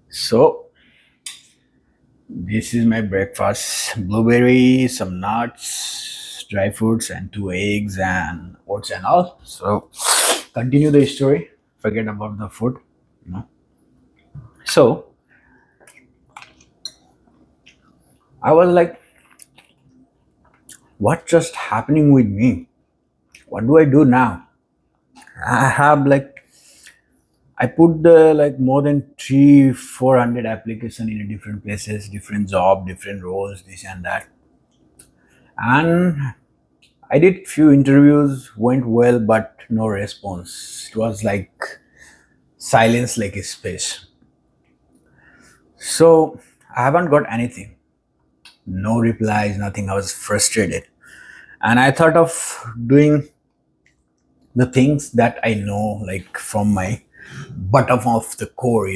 So this is my breakfast: blueberry, some nuts, dry fruits, and two eggs and oats and all. So continue the story. Forget about the food. You know. So I was like, what just happening with me? What do I do now? I have like I put the like more than 300-400 application in different places, different job, different roles, this and that. And I did few interviews, went well, but no response. It was like silence, like a space. So I haven't got anything, no replies, nothing. I was frustrated, and I thought of doing the things that I know, like from my bottom of the core.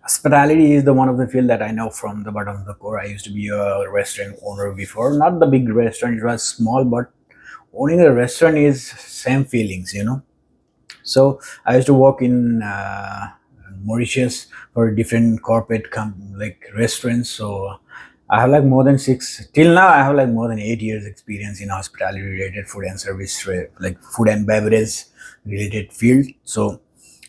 Hospitality is the one of the field that I know from the bottom of the core. I used to be a restaurant owner before, not the big restaurant. It was small, but owning a restaurant is same feelings. So I used to work in Mauritius for different corporate like restaurants. So I have like more than six till now. I have like more than 8 years experience in hospitality related food and service, like food and beverage related field. So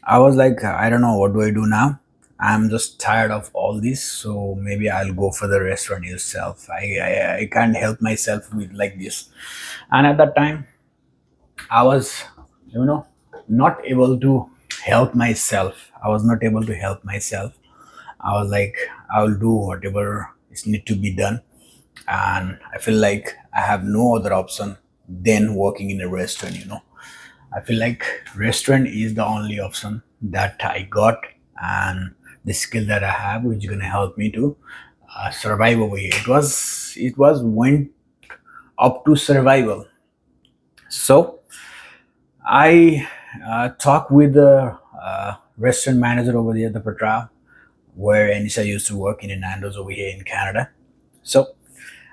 I was like, I don't know what do I do now. I'm just tired of all this, so maybe I'll go for the restaurant itself. I can't help myself with like this. And at that time, I was, you know, not able to help myself. I was not able to help myself. I was like, I will do whatever is need to be done. And I feel like I have no other option than working in a restaurant. I feel like restaurant is the only option that I got, and the skill that I have, which is gonna help me to survive over here. It was went up to survival. So I talked with the restaurant manager over there, the Patra, where Anisha used to work in a Nandos over here in Canada. So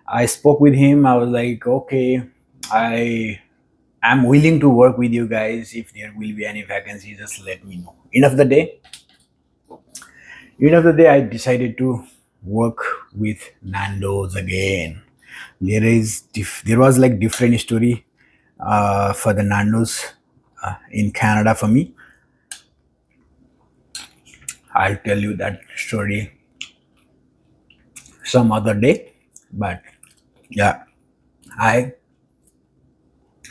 I spoke with him. I was like, okay, I am willing to work with you guys. If there will be any vacancy, just let me know. End of the day, I decided to work with Nandos again. There was like different story for the Nandos in Canada for me. I'll tell you that story some other day. But yeah, I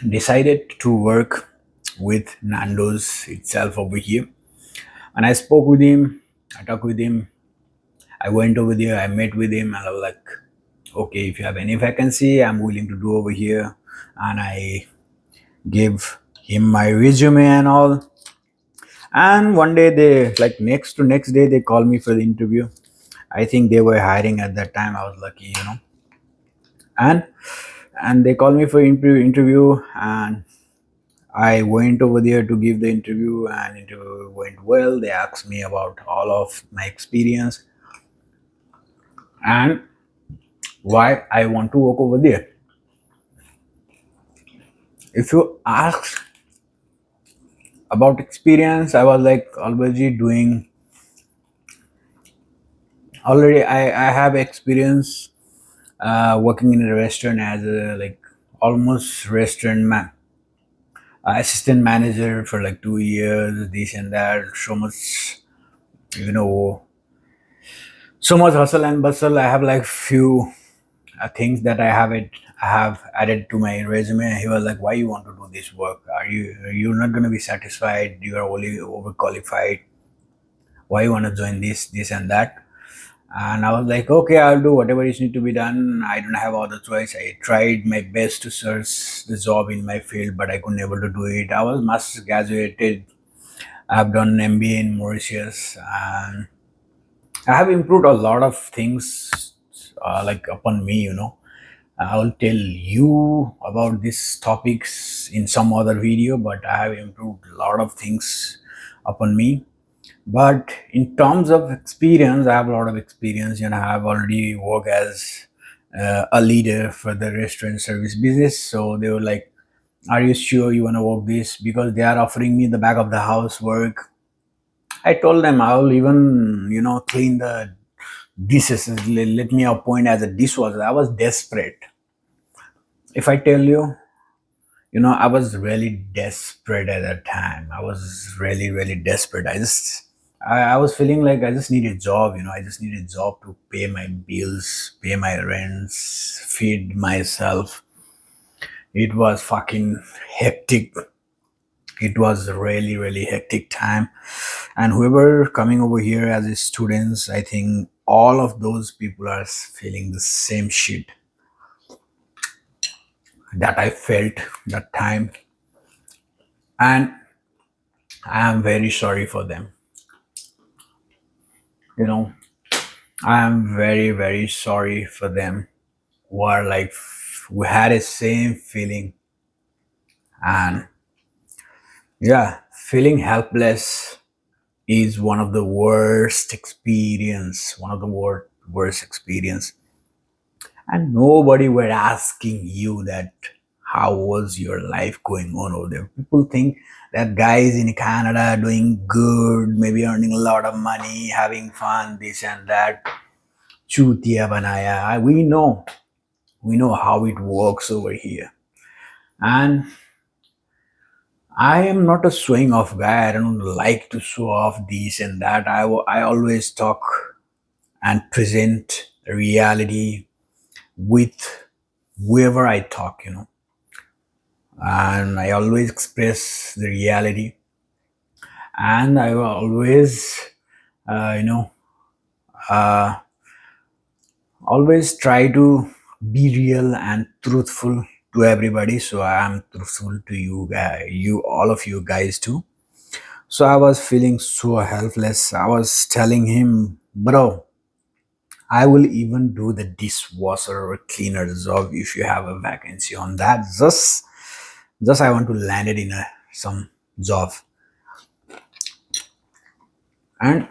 decided to work with Nando's itself over here. And I spoke with him, I talked with him, I went over there, I met with him, and I was like, okay, if you have any vacancy, I'm willing to do over here. And I gave him my resume and all. And one day they like next day they called me for the interview. I think they were hiring at that time. I was lucky. And they called me for interview, and I went over there to give the interview, and interview went well. They asked me about all of my experience and why I want to work over there. If you ask about experience, I was like already I have experience working in a restaurant as a like almost restaurant assistant manager for like 2 years, this and that. You know, so much hustle and bustle. I have like few things that I have added to my resume. He was like, "Why you want to do this work? You're not gonna be satisfied? You are only overqualified. Why you want to join this and that?" And I was like, "Okay, I'll do whatever is need to be done. I don't have other choice." I tried my best to search the job in my field, but I couldn't able to do it. I was master's graduated. I've done MBA in Mauritius, and I have improved a lot of things like upon me. I will tell you about these topics in some other video, but I have improved a lot of things upon me. But in terms of experience, I have a lot of experience. I have already worked as a leader for the restaurant service business. So they were like, "Are you sure you want to work this?" Because they are offering me the back of the house work, I told them I'll even, clean the dishes. Let me appoint as a dishwasher. I was desperate. If I tell you, I was really desperate at that time. I was really, really desperate. I was feeling like I just need a job. I just need a job to pay my bills, pay my rents, feed myself. It was fucking hectic. It was a really, really hectic time. And whoever coming over here as a students, I think all of those people are feeling the same shit that I felt that time. And I am very sorry for them. You know, I am very, very sorry for them who are like, who had a same feeling. And yeah, feeling helpless is one of the worst experience, one of the worst experience. And nobody were asking you that how was your life going on over there. People think that guys in Canada doing good, maybe earning a lot of money, having fun, this and that. Chutia banaya. We know how it works over here. And I am not a showing off guy. I don't like to show off this and that. I always talk and present the reality with whoever I talk. And I always express the reality. And I will always, uh, you know, uh, always try to be real and truthful to everybody. So I am truthful to you guys, all of you guys too. So I was feeling so helpless. I was telling him, bro, I will even do the dishwasher or cleaner job if you have a vacancy on that. Just I want to land it in some job. And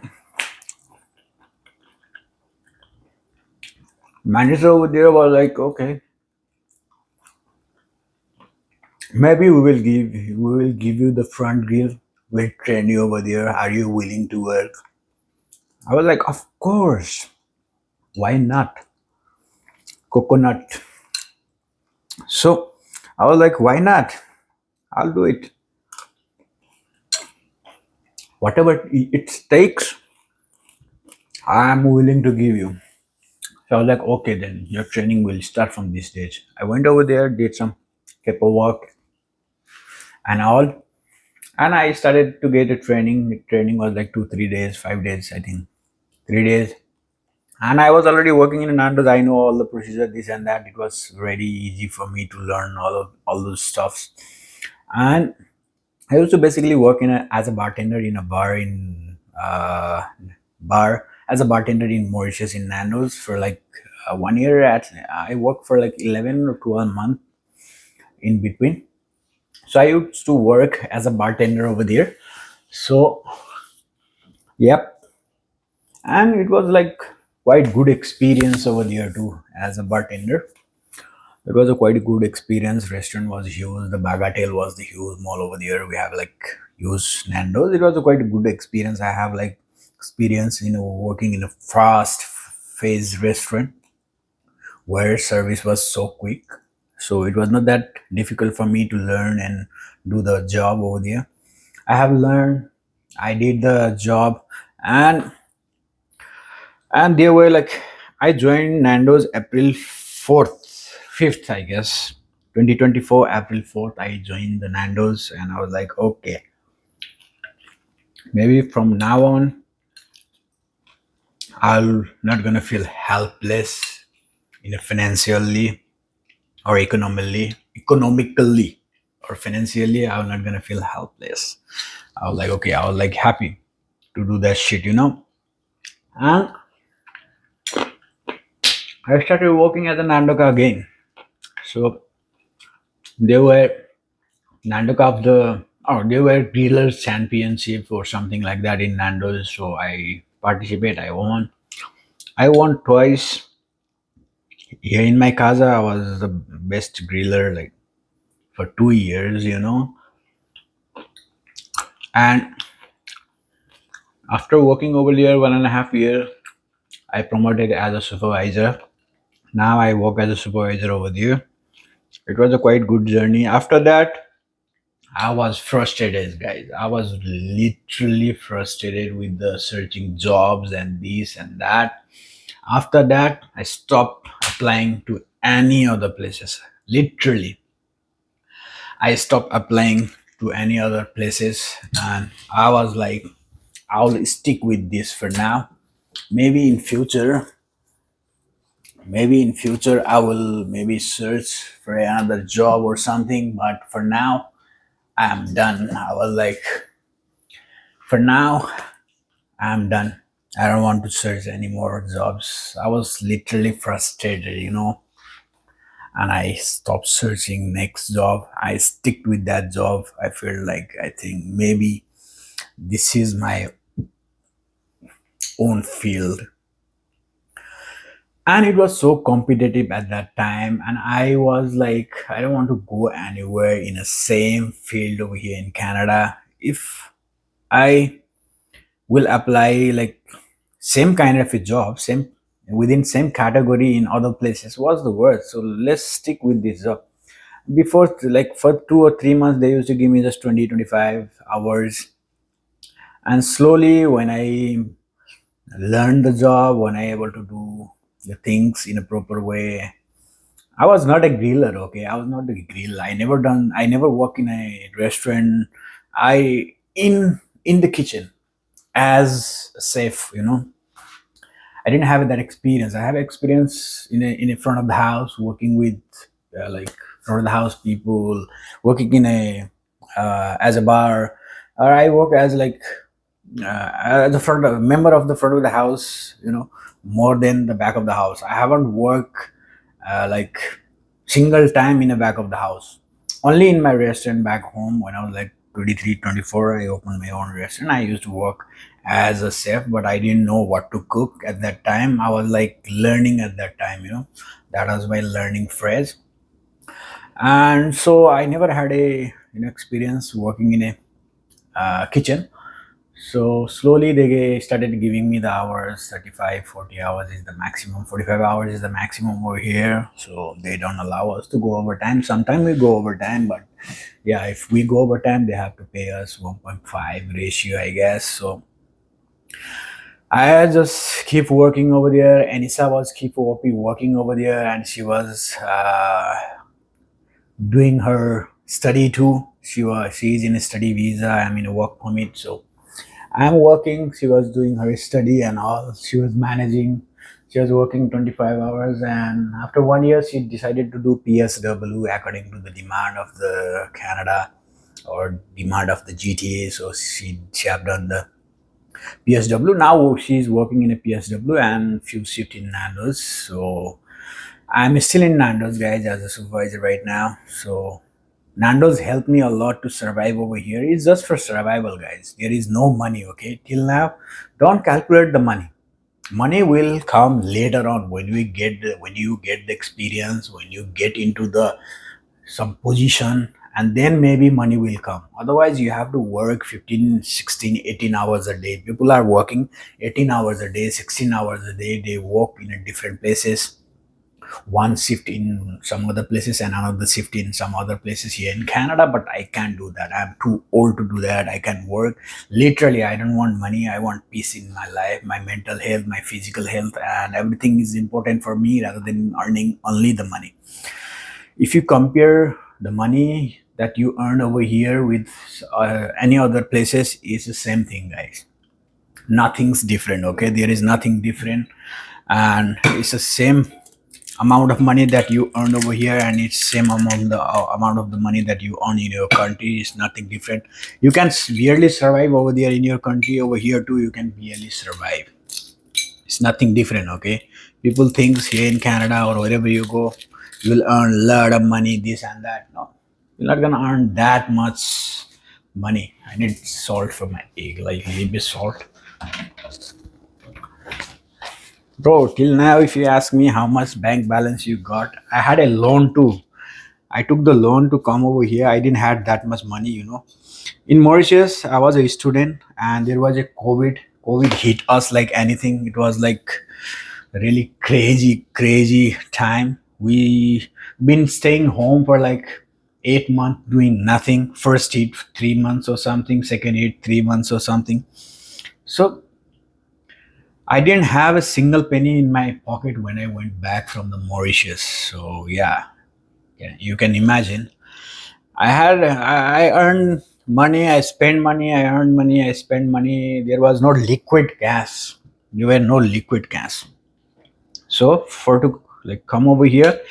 manager over there was like, okay, maybe we will give you the front grill. We'll train you over there. Are you willing to work? I was like, of course. Why not? Coconut. So I was like, why not? I'll do it. Whatever it takes, I'm willing to give you. So I was like, okay, then your training will start from this stage. I went over there, did some paperwork and all, and I started to get a training. The training was like 2, 3 days, 5 days, I think, 3 days. And I was already working in Nandos. I know all the procedure, this and that. It was very easy for me to learn all those stuffs. And I used to basically work as a bartender in a bar as a bartender in Mauritius in Nandos for like 1 year. I worked for like 11 or 12 months in between. So I used to work as a bartender over there. So yep, and it was like quite good experience over there too as a bartender. It was a quite good experience. Restaurant was huge. The Bagatelle was the huge mall over there. We have like huge Nandos. It was a quite good experience. I have like experience working in a fast phase restaurant where service was so quick. So it was not that difficult for me to learn and do the job over there. I have learned. I did the job, and they were like, I joined Nando's April 4th, 5th, I guess, 2024 April 4th. I joined the Nando's, and I was like, okay, maybe from now on I'm not gonna feel helpless in a financially or economically or financially. I'm not gonna feel helpless. I was like, okay, I was like happy to do that shit. And I started working as a Nandoka again. So they were Nando Cup, they were Grillers Championship or something like that in Nando's. So I participate. I won. I won twice. Here in my casa, I was the best griller like for 2 years. And After working over there 1.5 year, I promoted as a supervisor. Now I work as a supervisor over there. It was a quite good journey. After that, I was frustrated, guys. I was literally frustrated with the searching jobs and this and that. After that, I stopped applying to any other places. Literally, I stopped applying to any other places, and I was like, I'll stick with this for now. Maybe in future, I will maybe search for another job or something. But for now, I am done. I was like, for now, I'm done. I don't want to search any more jobs. I was literally frustrated, and I stopped searching next job. I stick with that job. I feel like I think maybe this is my own field. And it was so competitive at that time, and I was like, I don't want to go anywhere in the same field over here in Canada. If I will apply like same kind of a job, same within same category in other places, what's the word? So let's stick with this job. Before, like for 2 or 3 months, they used to give me just 20-25 hours, and slowly when I learned the job, when I able to do the things in a proper way, I was not a griller. Okay, I was not a grill. I never work in a restaurant. I in the kitchen as a chef. I didn't have that experience. I have experience in a front of the house, working with like front of the house people, working in a as a bar, or I work as like as a member of the front of the house. More than the back of the house. I haven't worked like single time in the back of the house. Only in my restaurant back home when I was like 23, 24, I opened my own restaurant. I used to work as a chef, but I didn't know what to cook at that time. I was like learning at that time. That was my learning phase. And so I never had a experience working in a kitchen. So slowly they started giving me the hours. 35, 40 hours is the maximum. 45 hours is the maximum over here. So they don't allow us to go overtime. Sometimes we go overtime, but yeah, if we go overtime, they have to pay us 1.5 ratio, I guess. So I just keep working over there. Anissa was keep working over there, and she was doing her study too. She's in a study visa. I'm in a work permit, so I'm working. She was doing her study and all. She was managing. She was working 25 hours, and after 1 year, she decided to do PSW according to the demand of the Canada or demand of the GTA. So she have done the PSW. Now she's working in a PSW and few shift in Nandos. So I'm still in Nandos, guys, as a supervisor right now. So Nando's helped me a lot to survive over here. It's just for survival, guys. There is no money, okay? Till now, don't calculate the money. Money will come later on when you get the experience, when you get into the some position, and then maybe money will come. Otherwise, you have to work 15, 16, 18 hours a day. People are working 18 hours a day, 16 hours a day. They work in a different places, one shift in some other places and another shift in some other places here in Canada, but I can't do that. I'm too old to do that. I can work. Literally, I don't want money. I want peace in my life, my mental health, my physical health, and everything is important for me rather than earning only the money. If you compare the money that you earn over here with any other places, it's the same thing, guys. Nothing's different, okay? There is nothing different, and it's the same amount of money that you earn over here, and it's same amount of the money that you earn in your country. Is nothing different. You can barely survive over there in your country. Over here too, you can barely survive. It's nothing different, okay? People think here in Canada or wherever you go, you will earn a lot of money, this and that. No, you're not gonna earn that much money. I need salt for my egg, like a little bit salt. Bro, till now, if you ask me how much bank balance you got, I had a loan too. I took the loan to come over here. I didn't have that much money. In Mauritius, I was a student and there was a COVID hit us like anything. It was like really crazy time. We been staying home for like 8 months doing nothing. First hit 3 months or something, second hit 3 months or something. So I didn't have a single penny in my pocket when I went back from the Mauritius. So yeah, you can imagine. I earned money, I spent money, I earned money, I spent money. There was no liquid cash. There were no liquid cash. So for to like come over here,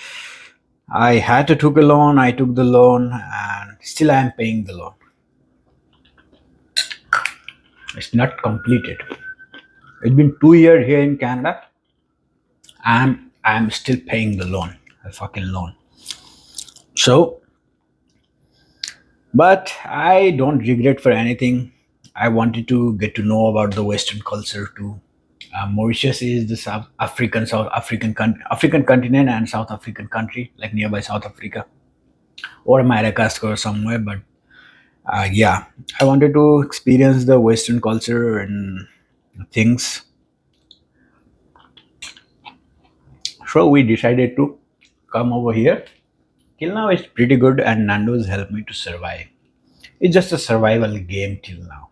I had to took a loan. I took the loan, and still I am paying the loan. It's not completed. It's been 2 years here in Canada, and I'm still paying the loan, a fucking loan. So, but I don't regret for anything. I wanted to get to know about the Western culture too. Mauritius is the African continent and South African country, like nearby South Africa or Madagascar or somewhere. But yeah, I wanted to experience the Western culture and things. So we decided to come over here. Till now, it's pretty good, and Nandos helped me to survive. It's just a survival game till now.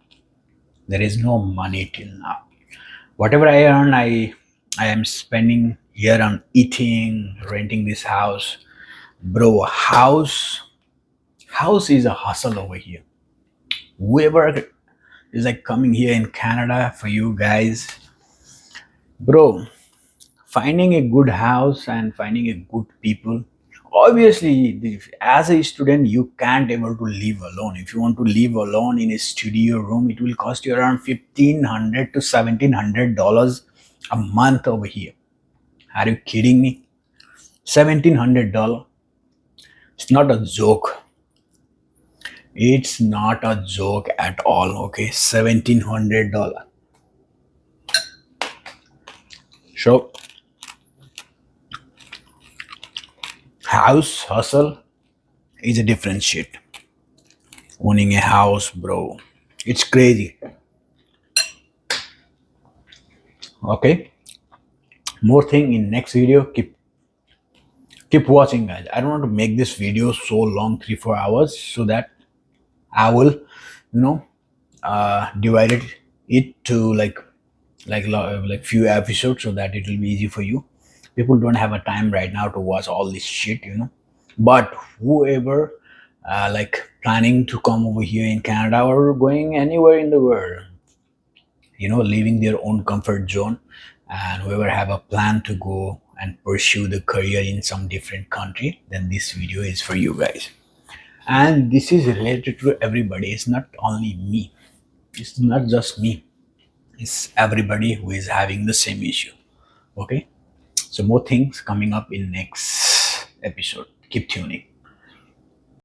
There is no money till now. Whatever I earn, I am spending here on eating, renting this house. Bro, house is a hustle over here. Whoever is like coming here in Canada for you guys, bro, finding a good house and finding a good people. Obviously, as a student, you can't able to live alone. If you want to live alone in a studio room, it will cost you around $1,500 to $1,700 a month over here. Are you kidding me? $1,700. It's not a joke. It's not a joke at all. Okay, $1,700. So, house hustle is a different shit. Owning a house, bro, it's crazy. Okay, more thing in next video. Keep watching, guys. I don't want to make this video so long, 3-4 hours, so that I will, divided it to like few episodes, so that it will be easy for you. People don't have a time right now to watch all this shit. But whoever like planning to come over here in Canada or going anywhere in the world, leaving their own comfort zone, and whoever have a plan to go and pursue the career in some different country, then this video is for you guys. And this is related to everybody. It's not only me. It's not just me. It's everybody who is having the same issue. Okay, so more things coming up in next episode. Keep tuning.